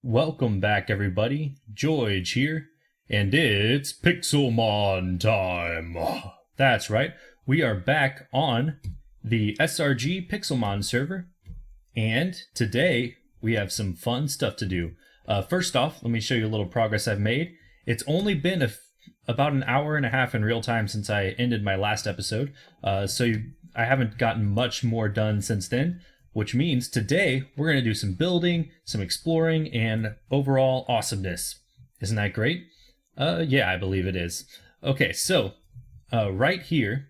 Welcome back, everybody. Jioge here, and it's Pixelmon time. That's right, we are back on the SRG Pixelmon server, and today we have some fun stuff to do. First off, let me show you a little progress I've made. It's only been about an hour and a half in real time since I ended my last episode, I haven't gotten much more done since then. Which means today we're going to do some building, some exploring, and overall awesomeness. Isn't that great? Yeah, I believe it is. Okay, so right here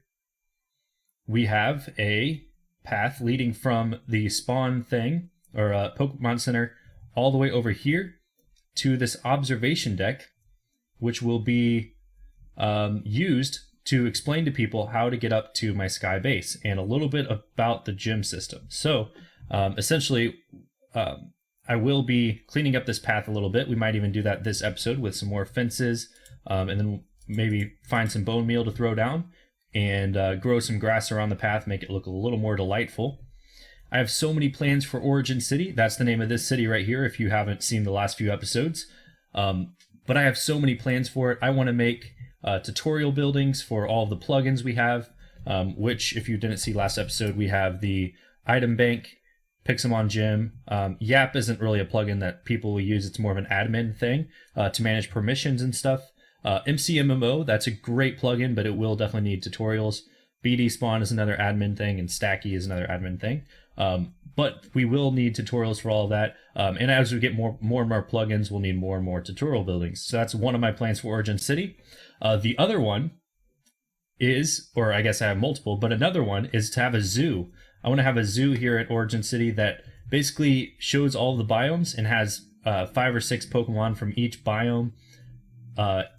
we have a path leading from the spawn thing, or Pokemon Center, all the way over here to this observation deck, which will be used to explain to people how to get up to my sky base and a little bit about the gym system. So essentially, I will be cleaning up this path a little bit. We might even do that this episode with some more fences, and then maybe find some bone meal to throw down and grow some grass around the path, make it look a little more delightful. I have so many plans for Origin City. That's the name of this city right here if you haven't seen the last few episodes. But I have so many plans for it. I want to make tutorial buildings for all of the plugins we have, which, if you didn't see last episode, we have the item bank, Pixelmon Gym. Yap isn't really a plugin that people will use. It's more of an admin thing to manage permissions and stuff. MCMMO, that's a great plugin, but it will definitely need tutorials. BD Spawn is another admin thing, and Stacky is another admin thing. But we will need tutorials for all of that. And as we get more and more plugins, we'll need more and more tutorial buildings. So that's one of my plans for Origin City. The other one is, or I guess I have multiple, but another one is to have a zoo. I want to have a zoo here at Origin City that basically shows all the biomes and has 5 or 6 Pokemon from each biome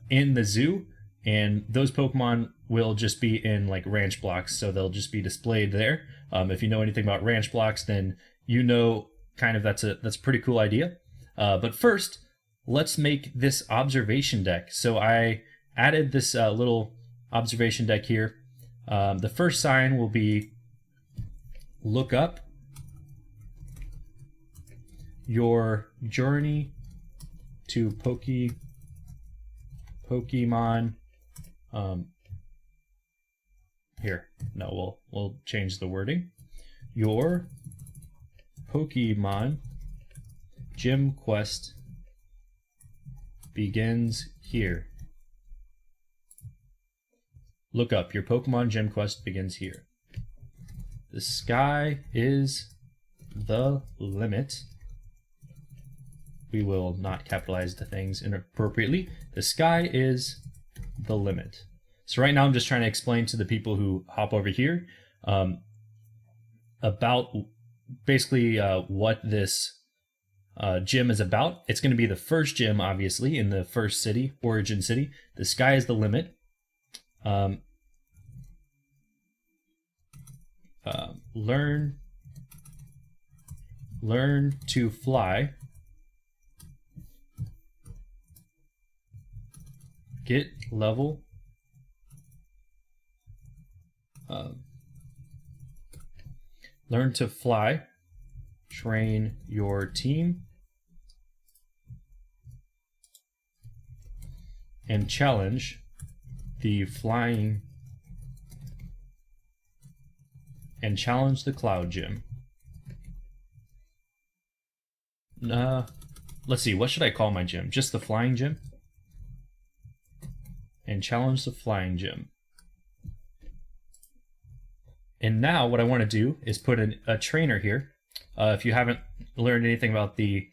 in the zoo. And those Pokemon will just be in like ranch blocks, so they'll just be displayed there. If you know anything about ranch blocks, then you know kind of that's a pretty cool idea. But first, let's make this observation deck. So I added this little observation deck here. The first sign will be look up your journey to Pokemon. Here, no, we'll change the wording. Your Pokemon Gym quest begins here. Look up, your Pokemon Gym quest begins here. The sky is the limit. We will not capitalize the things inappropriately. The sky is the limit. So right now I'm just trying to explain to the people who hop over here about basically what this gym is about. It's going to be the first gym, obviously, in the first city, Origin City. The sky is the limit. Learn to fly. Get level. Learn to fly. Train your team. And challenge the flying. And challenge the Cloud Gym. Let's see, what should I call my gym? Just the Flying Gym? And challenge the Flying Gym. And now what I want to do is put a trainer here. If you haven't learned anything about the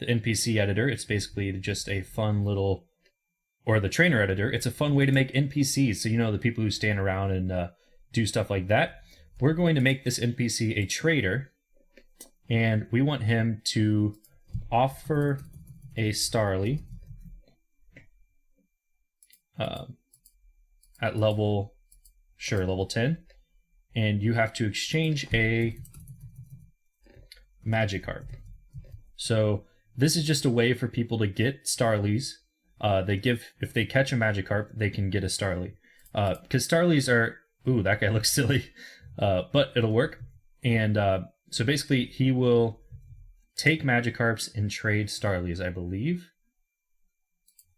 NPC editor, it's basically just a fun little, or the trainer editor, it's a fun way to make NPCs. So you know, the people who stand around and do stuff like that. We're going to make this NPC a trader, and we want him to offer a Starly at level 10, and you have to exchange a Magikarp. So this is just a way for people to get Starlies. If they catch a Magikarp, they can get a Starly. Because Starlies are, ooh, that guy looks silly. But it'll work. And so basically he will take Magikarps and trade Starlies, I believe.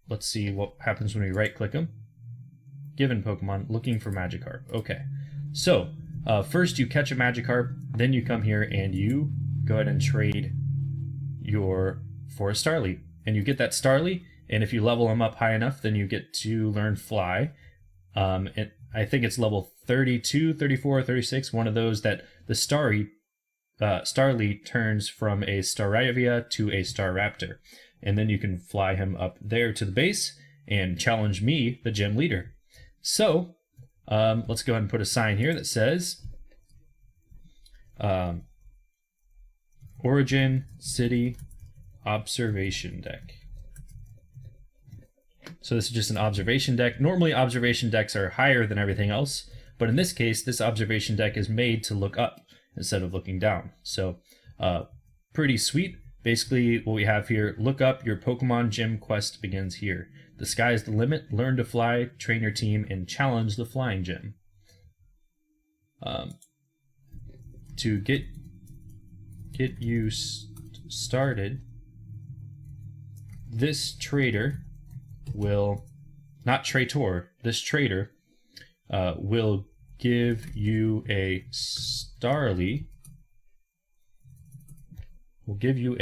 Let's see what happens when we right-click them. Given Pokemon, looking for Magikarp. Okay, so first you catch a Magikarp, then you come here and you go ahead and trade for a Starly. And you get that Starly, and if you level them up high enough, then you get to learn Fly. And I think it's level 32, 34, 36, one of those that the Starly turns from a Staravia to a Staraptor. And then you can fly him up there to the base and challenge me, the gym leader. So, let's go ahead and put a sign here that says Origin City Observation Deck. So this is just an observation deck. Normally observation decks are higher than everything else, but in this case, this observation deck is made to look up instead of looking down. So pretty sweet. Basically what we have here, look up, your Pokemon gym quest begins here. The sky is the limit, learn to fly, train your team, and challenge the flying gym. To get you started, this trader will, not traitor, this trader will give you a Starly. We'll give you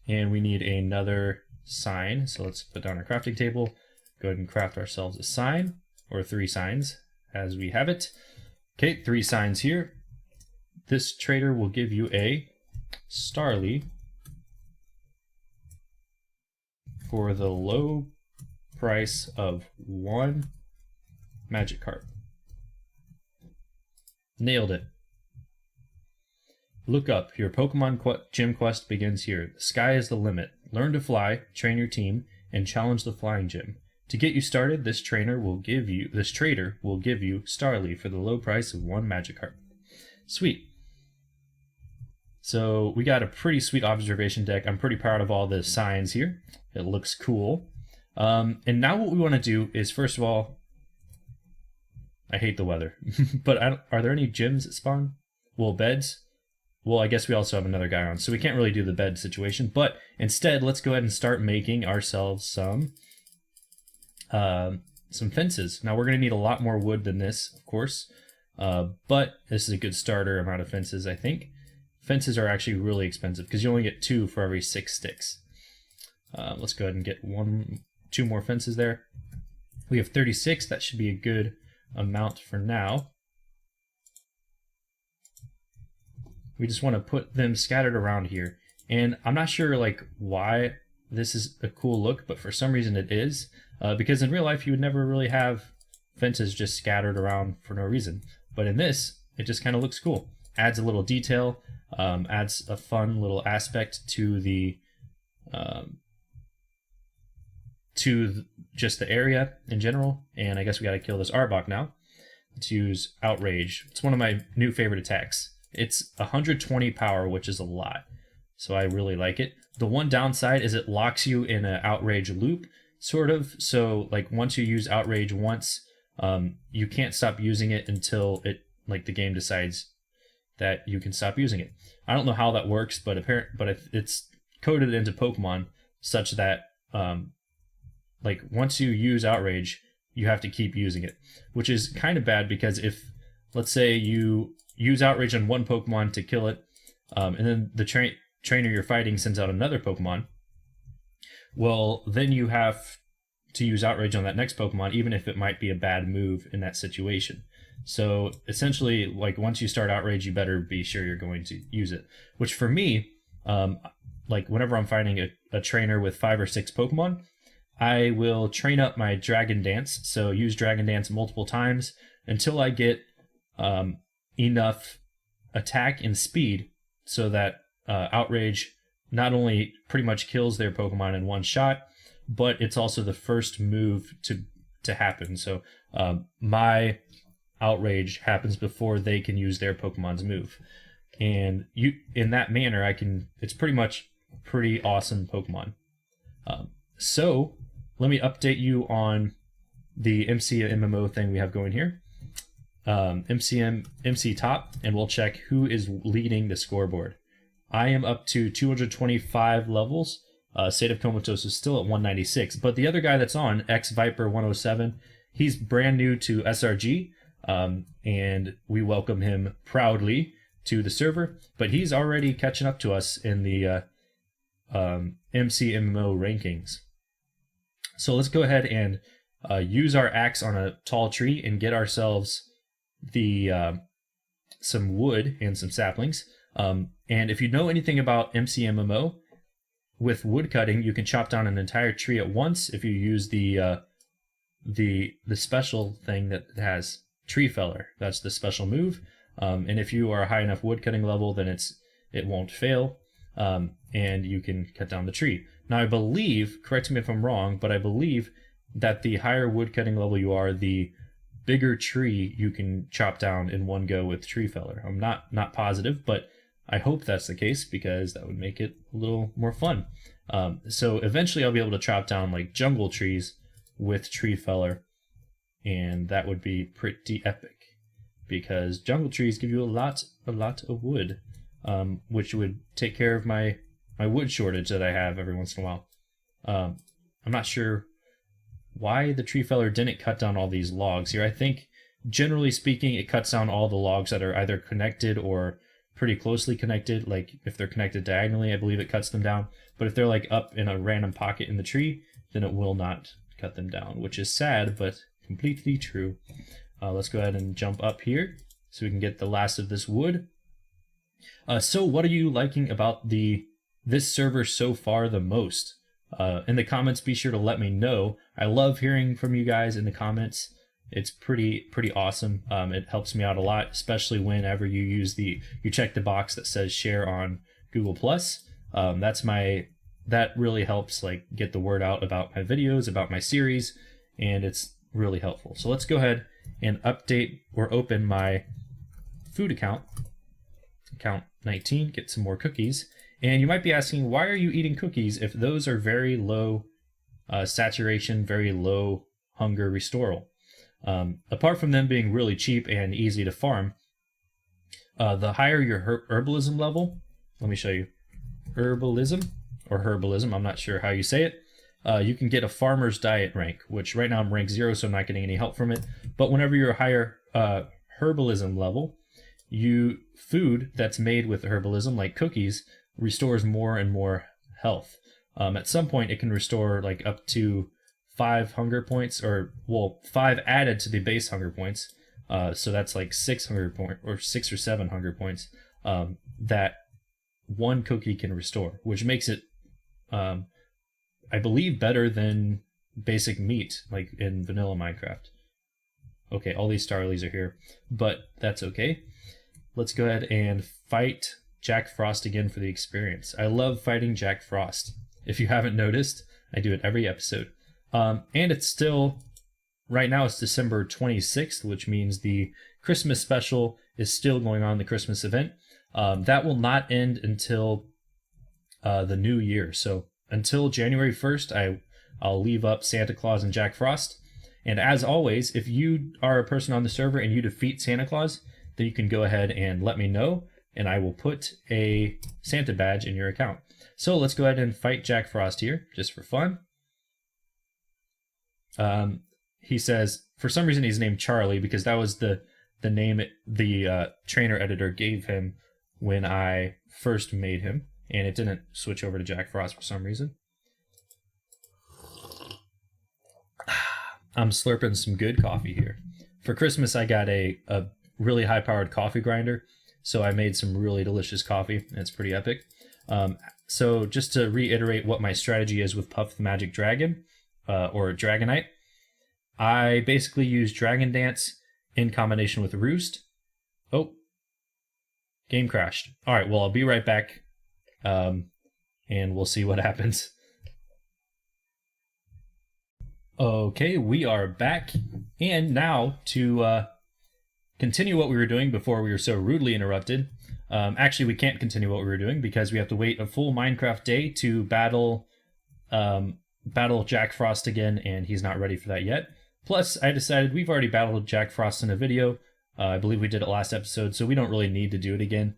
and we need another sign. So let's put down our crafting table, go ahead and craft ourselves a sign, or 3 signs as we have it. Okay, 3 signs here. This trader will give you a Starly for the low price of 1 Magikarp. Nailed it. Look up, your Pokemon gym quest begins here. The sky is the limit. Learn to fly, train your team, and challenge the flying gym. To get you started, this trader will give you Starly for the low price of 1 Magikarp. Sweet. So we got a pretty sweet observation deck. I'm pretty proud of all the signs here. It looks cool. And now what we want to do is, first of all, I hate the weather, but are there any gyms that spawn? Well, beds? Well, I guess we also have another guy on, so we can't really do the bed situation, but instead, let's go ahead and start making ourselves some fences. Now, we're going to need a lot more wood than this, of course, but this is a good starter amount of fences, I think. Fences are actually really expensive because you only get 2 for every 6 sticks. Let's go ahead and get 2 more fences there. We have 36. That should be a good amount for now. We just want to put them scattered around here. And I'm not sure like why this is a cool look, but for some reason it is. Because in real life you would never really have fences just scattered around for no reason. But in this, it just kind of looks cool. Adds a little detail, adds a fun little aspect to the just the area in general. And I guess we got to kill this Arbok now. Let's use Outrage. It's one of my new favorite attacks. It's 120 power, which is a lot, so I really like it. The one downside is it locks you in an Outrage loop, sort of. So like once you use Outrage once, you can't stop using it until the game decides that you can stop using it. I don't know how that works, but it's coded into Pokemon such that once you use Outrage, you have to keep using it, which is kind of bad because if, let's say, you use Outrage on one Pokemon to kill it, and then the trainer you're fighting sends out another Pokemon, well, then you have to use Outrage on that next Pokemon, even if it might be a bad move in that situation. So essentially, once you start Outrage, you better be sure you're going to use it. Which for me, whenever I'm fighting a trainer with 5 or 6 Pokemon, I will train up my Dragon Dance, so use Dragon Dance multiple times until I get enough attack and speed so that Outrage not only pretty much kills their Pokemon in one shot, but it's also the first move to happen. So my Outrage happens before they can use their Pokemon's move. And in that manner, it's pretty much pretty awesome Pokemon. So let me update you on the MC MMO thing we have going here. MC top, and we'll check who is leading the scoreboard. I am up to 225 levels. State of Comatose is still at 196. But the other guy that's on, X Viper 107, he's brand new to SRG, and we welcome him proudly to the server. But he's already catching up to us in the MCMMO rankings. So let's go ahead and use our axe on a tall tree and get ourselves the some wood and some saplings. And if you know anything about MCMMO, with wood cutting, you can chop down an entire tree at once if you use the special thing that has tree feller. That's the special move. And if you are a high enough wood cutting level, then it won't fail, and you can cut down the tree. Now I believe, correct me if I'm wrong, but I believe that the higher wood cutting level you are, the bigger tree you can chop down in one go with tree feller. I'm not positive, but I hope that's the case because that would make it a little more fun. So eventually I'll be able to chop down like jungle trees with tree feller, and that would be pretty epic because jungle trees give you a lot of wood, which would take care of my wood shortage that I have every once in a while. I'm not sure why the tree feller didn't cut down all these logs here. I think generally speaking it cuts down all the logs that are either connected or pretty closely connected. Like if they're connected diagonally, I believe it cuts them down, but if they're like up in a random pocket in the tree, then it will not cut them down, which is sad but completely true. Let's go ahead and jump up here so we can get the last of this wood. So what are you liking about this server so far the most? In the comments, be sure to let me know. I love hearing from you guys in the comments. It's pretty awesome. It helps me out a lot, especially whenever you check the box that says share on Google+. That really helps like get the word out about my videos, about my series, and it's really helpful. So let's go ahead and update or open my food account 19, get some more cookies. And you might be asking, why are you eating cookies if those are very low saturation, very low hunger restoral? Apart from them being really cheap and easy to farm, the higher your herbalism level, let me show you, herbalism, I'm not sure how you say it, you can get a farmer's diet rank, which right now I'm rank 0, so I'm not getting any help from it. But whenever you're a higher herbalism level, food that's made with herbalism, like cookies, restores more and more health. At some point, it can restore like up to 5 hunger points, or 5 added to the base hunger points. So that's like 6 or 7 hunger points that one cookie can restore, which makes it, I believe, better than basic meat, like in vanilla Minecraft. Okay, all these starlies are here, but that's okay. Let's go ahead and fight Jack Frost again for the experience. I love fighting Jack Frost. If you haven't noticed, I do it every episode. And it's still, right now it's December 26th, which means the Christmas special is still going on, the Christmas event. That will not end until the new year. So until January 1st, I'll leave up Santa Claus and Jack Frost. And as always, if you are a person on the server and you defeat Santa Claus, then you can go ahead and let me know, and I will put a Santa badge in your account. So let's go ahead and fight Jack Frost here, just for fun. He says, for some reason he's named Charlie, because that was the name the trainer editor gave him when I first made him, and it didn't switch over to Jack Frost for some reason. I'm slurping some good coffee here. For Christmas, I got a really high-powered coffee grinder, so I made some really delicious coffee, and it's pretty epic. So just to reiterate what my strategy is with Puff the Magic Dragon, or Dragonite, I basically use Dragon Dance in combination with Roost. Oh, game crashed. All right, well, I'll be right back, and we'll see what happens. Okay, we are back, and now to continue what we were doing before we were so rudely interrupted. Actually, we can't continue what we were doing because we have to wait a full Minecraft day to battle Jack Frost again, and he's not ready for that yet. Plus, I decided we've already battled Jack Frost in a video. I believe we did it last episode, so we don't really need to do it again.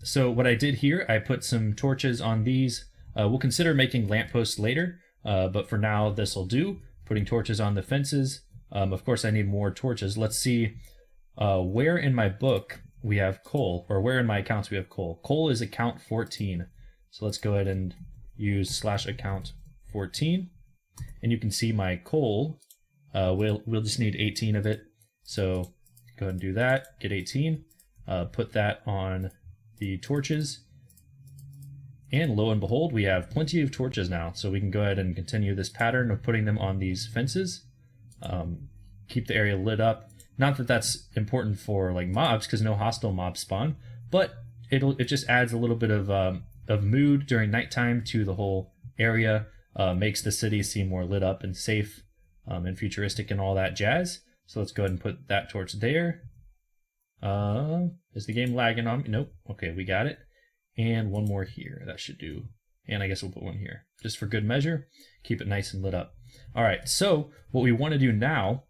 So what I did here, I put some torches on these. We'll consider making lampposts later, but for now this will do. Putting torches on the fences. Of course I need more torches. Let's see where in my book we have coal, or where in my accounts we have coal. Coal is account 14. So let's go ahead and use /account 14. And you can see my coal. We'll just need 18 of it. So go ahead and do that. Get 18. Put that on the torches. And lo and behold, we have plenty of torches now. So we can go ahead and continue this pattern of putting them on these fences. Keep the area lit up. Not that that's important for like mobs, because no hostile mobs spawn, but it just adds a little bit of mood during nighttime to the whole area. Makes the city seem more lit up and safe and futuristic and all that jazz. So let's go ahead and put that torch there. Is the game lagging on me? Nope. Okay, we got it. And one more here. That should do. And I guess we'll put one here just for good measure. Keep it nice and lit up. All right, so what we want to do now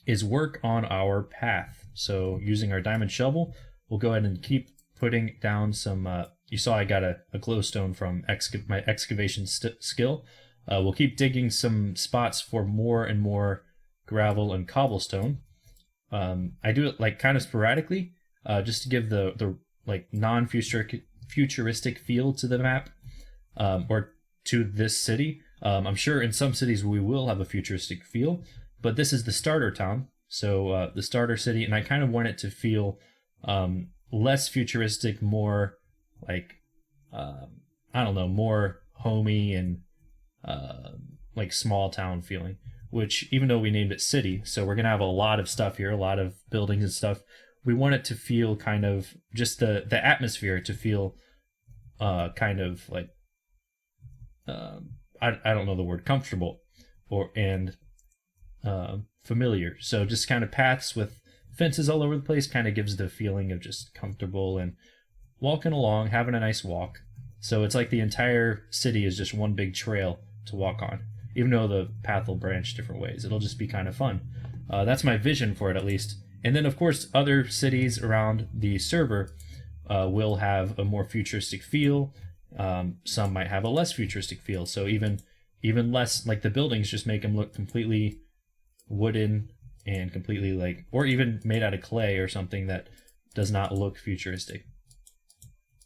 is work on our path. So using our diamond shovel, we'll go ahead and keep putting down some, you saw I got a glowstone from my excavation skill. We'll keep digging some spots for more and more gravel and cobblestone. I do it like kind of sporadically, just to give the like non-futuristic feel to the map, or to this city. I'm sure in some cities we will have a futuristic feel, but this is the starter town, so the starter city, and I kind of want it to feel less futuristic, more like, I don't know, more homey and like small town feeling, which even though we named it city, so we're going to have a lot of stuff here, a lot of buildings and stuff, we want it to feel kind of just the atmosphere to feel kind of like, I don't know the word, comfortable and familiar. So just kind of paths with fences all over the place kind of gives the feeling of just comfortable and walking along, having a nice walk. So it's like the entire city is just one big trail to walk on, even though the path will branch different ways. It'll just be kind of fun. That's my vision for it, at least. And then, of course, other cities around the server will have a more futuristic feel. Some might have a less futuristic feel. So even less, like the buildings just make them look completely wooden and completely like, or even made out of clay or something that does not look futuristic.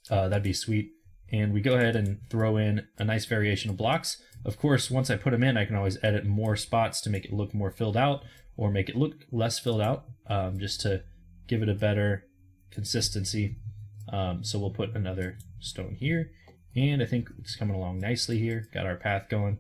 That'd be sweet. And we go ahead and throw in a nice variation of blocks. Of course, once I put them in, I can always edit more spots to make it look more filled out or make it look less filled out, just to give it a better consistency. So we'll put another stone here, and I think it's coming along nicely here. Got our path going.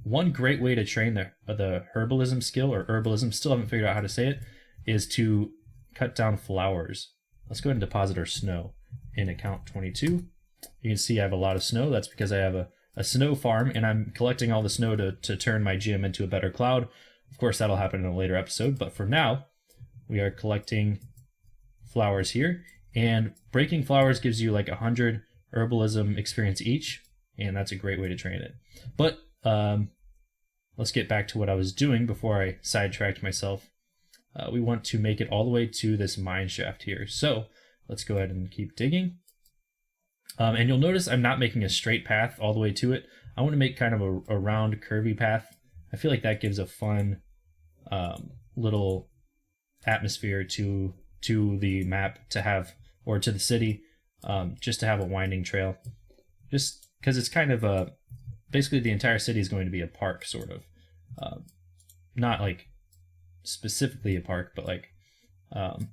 One great way to train the herbalism skill, or herbalism, still haven't figured out how to say it, is to cut down flowers. Let's go ahead and deposit our snow in account 22. You can see I have a lot of snow. That's because I have a snow farm, and I'm collecting all the snow to turn my gym into a better cloud. Of course, that'll happen in a later episode, but for now, we are collecting flowers here, and breaking flowers gives you like 100 herbalism experience each, and that's a great way to train it. But let's get back to what I was doing before I sidetracked myself. We want to make it all the way to this mine shaft here. So let's go ahead and keep digging. And you'll notice I'm not making a straight path all the way to it. I want to make kind of a round, curvy path. I feel like that gives a fun little atmosphere to the map to have, or to the city, just to have a winding trail. Just because it's kind of basically the entire city is going to be a park, sort of. Not like specifically a park, but like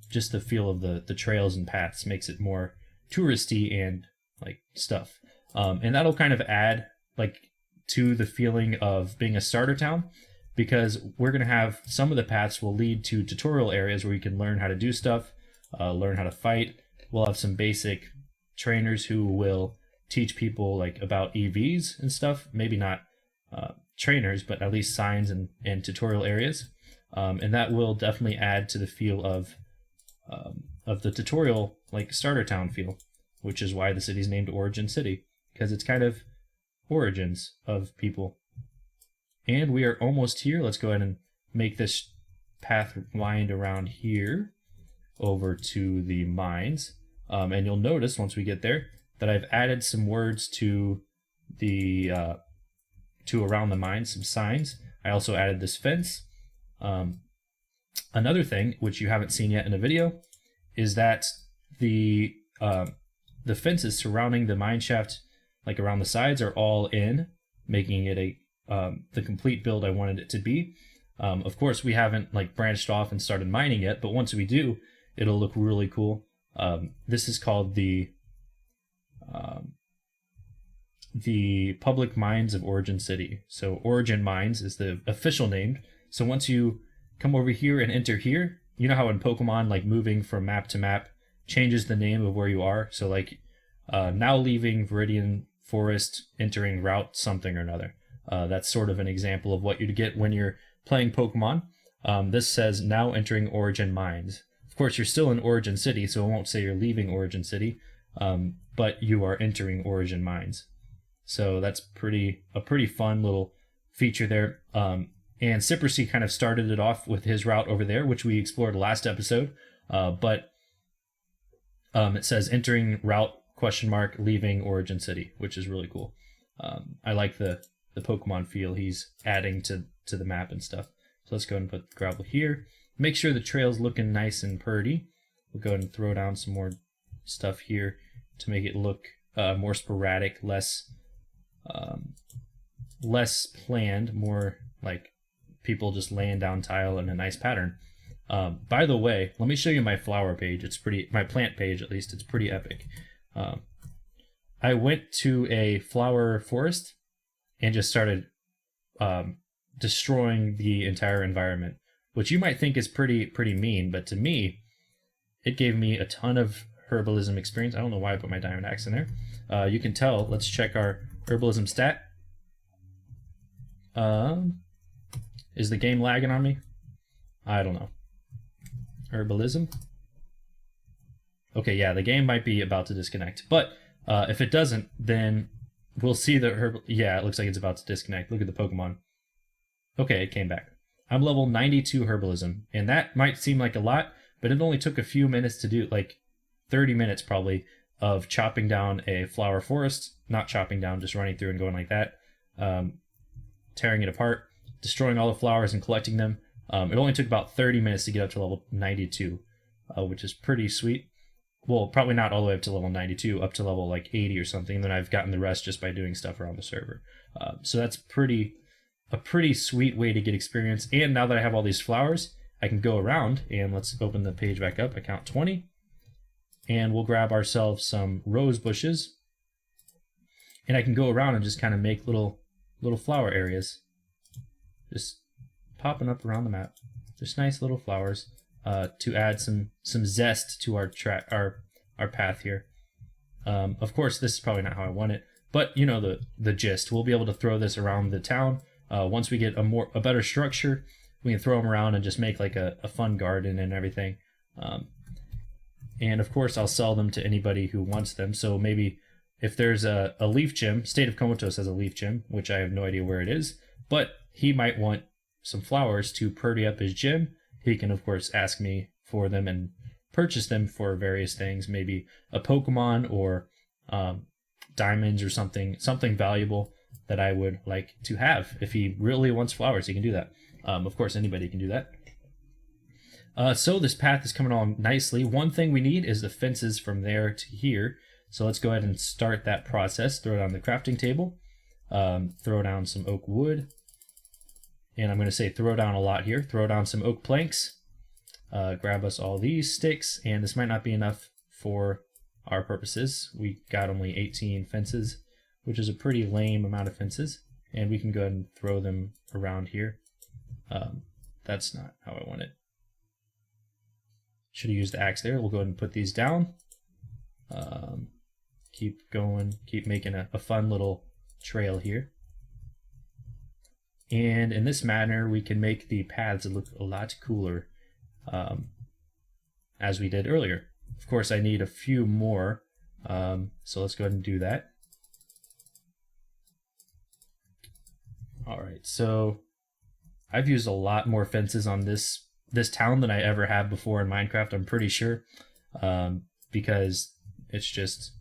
just the feel of the trails and paths makes it more touristy and like stuff. And that'll kind of add like to the feeling of being a starter town, because we're going to have some of the paths will lead to tutorial areas where you can learn how to do stuff, learn how to fight. We'll have some basic trainers who will teach people like about EVs and stuff. Maybe not trainers, but at least signs and tutorial areas. And that will definitely add to the feel of the tutorial, like starter town feel, which is why the city's named Origin City, because it's kind of origins of people. And we are almost here. Let's go ahead and make this path wind around here over to the mines. And you'll notice once we get there that I've added some words to the to around the mine, some signs. I also added this fence. Another thing which you haven't seen yet in a video is that the fences surrounding the mine shaft, like around the sides, are all in, making it a the complete build I wanted it to be. Of course, we haven't like branched off and started mining yet, but once we do, it'll look really cool. This is called the Public Mines of Origin City. So Origin Mines is the official name. So once you come over here and enter here, you know how in Pokemon, like moving from map to map changes the name of where you are. So like now leaving Viridian Forest, entering Route something or another. That's sort of an example of what you'd get when you're playing Pokemon. This says now entering Origin Mines. Of course, you're still in Origin City, so it won't say you're leaving Origin City, but you are entering Origin Mines. So that's a pretty fun little feature there. And Cypressy kind of started it off with his route over there, which we explored last episode. But it says entering route ? Leaving Origin City, which is really cool. I like the Pokemon feel he's adding to the map and stuff. So let's go ahead and put the gravel here. Make sure the trail's looking nice and pretty. We'll go ahead and throw down some more stuff here to make it look more sporadic, less planned, more like people just laying down tile in a nice pattern. By the way, let me show you my flower page. It's my plant page at least. It's pretty epic. I went to a flower forest and just started destroying the entire environment, which you might think is pretty mean, but to me, it gave me a ton of herbalism experience. I don't know why I put my diamond axe in there. You can tell. Let's check our herbalism stat. Is the game lagging on me? I don't know. Herbalism. Okay, yeah, the game might be about to disconnect, but if it doesn't, then we'll see the yeah, it looks like it's about to disconnect. Look at the Pokemon. Okay, it came back. I'm level 92 herbalism, and that might seem like a lot, but it only took a few minutes to do, like 30 minutes probably, of chopping down a flower forest. Not chopping down, just running through and going like that, tearing it apart, destroying all the flowers and collecting them. It only took about 30 minutes to get up to level 92, which is pretty sweet. Well, probably not all the way up to level 92, up to level like 80 or something. And then I've gotten the rest just by doing stuff around the server. So that's a pretty sweet way to get experience. And now that I have all these flowers, I can go around and let's open the page back up. I count 20. And we'll grab ourselves some rose bushes. And I can go around and just kind of make little flower areas. Just popping up around the map. Just nice little flowers. To add some zest to our path here. Of course, this is probably not how I want it, but you know the gist. We'll be able to throw this around the town. Once we get a better structure, we can throw them around and just make like a fun garden and everything. And of course, I'll sell them to anybody who wants them. So maybe if there's a leaf gym, State of Comatose has a leaf gym, which I have no idea where it is, but he might want some flowers to purdy up his gym. He can, of course, ask me for them and purchase them for various things, maybe a Pokemon or diamonds or something valuable that I would like to have. If he really wants flowers, he can do that. Of course, anybody can do that. So this path is coming along nicely. One thing we need is the fences from there to here. So let's go ahead and start that process. Throw down the crafting table. Throw down some oak wood. And I'm going to say throw down a lot here. Throw down some oak planks. Grab us all these sticks. And this might not be enough for our purposes. We got only 18 fences, which is a pretty lame amount of fences. And we can go ahead and throw them around here. That's not how I want it. Should have used the axe there. We'll go ahead and put these down. Keep going. Keep making a fun little trail here. And in this manner, we can make the paths look a lot cooler, as we did earlier. Of course, I need a few more, so let's go ahead and do that. All right, so I've used a lot more fences on this town than I ever have before in Minecraft, I'm pretty sure, because It's just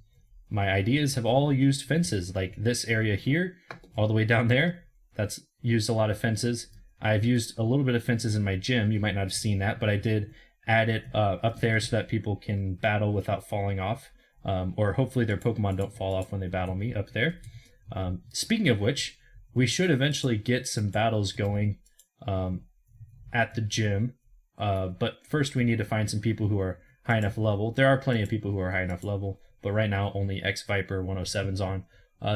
my ideas have all used fences. Like this area here, all the way down there, that's used a lot of fences. I've used a little bit of fences in my gym. You might not have seen that, but I did add it up there so that people can battle without falling off. Or hopefully their Pokemon don't fall off when they battle me up there. Speaking of which, we should eventually get some battles going at the gym. But first we need to find some people who are high enough level. There are plenty of people who are high enough level, but right now only X Viper 107's on.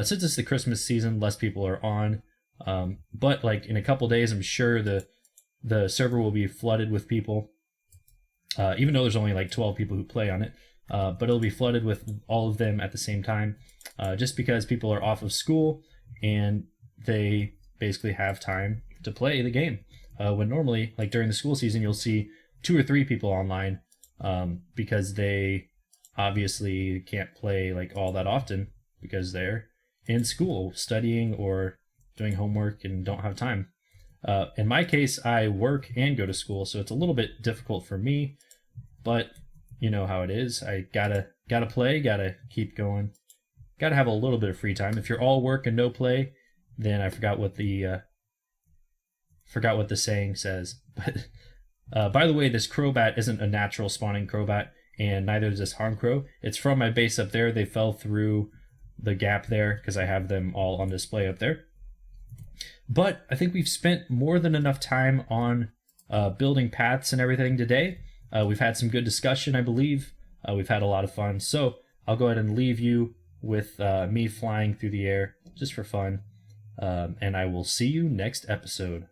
Since it's the Christmas season, less people are on. But like in a couple days, I'm sure the server will be flooded with people. Even though there's only like 12 people who play on it. But it'll be flooded with all of them at the same time, just because people are off of school and they basically have time to play the game. When normally, like during the school season, you'll see 2 or 3 people online because they obviously can't play like all that often because they're in school studying or doing homework and don't have time. In my case, I work and go to school, so it's a little bit difficult for me, but you know how it is. I gotta play, gotta keep going, gotta have a little bit of free time. If you're all work and no play, then I forgot what the saying says. But by the way, this Crobat isn't a natural spawning Crobat, and neither is this Harncrow. It's from my base up there. They fell through the gap there because I have them all on display up there. But I think we've spent more than enough time on building paths and everything today. We've had some good discussion, I believe. We've had a lot of fun. So I'll go ahead and leave you with me flying through the air just for fun. And I will see you next episode.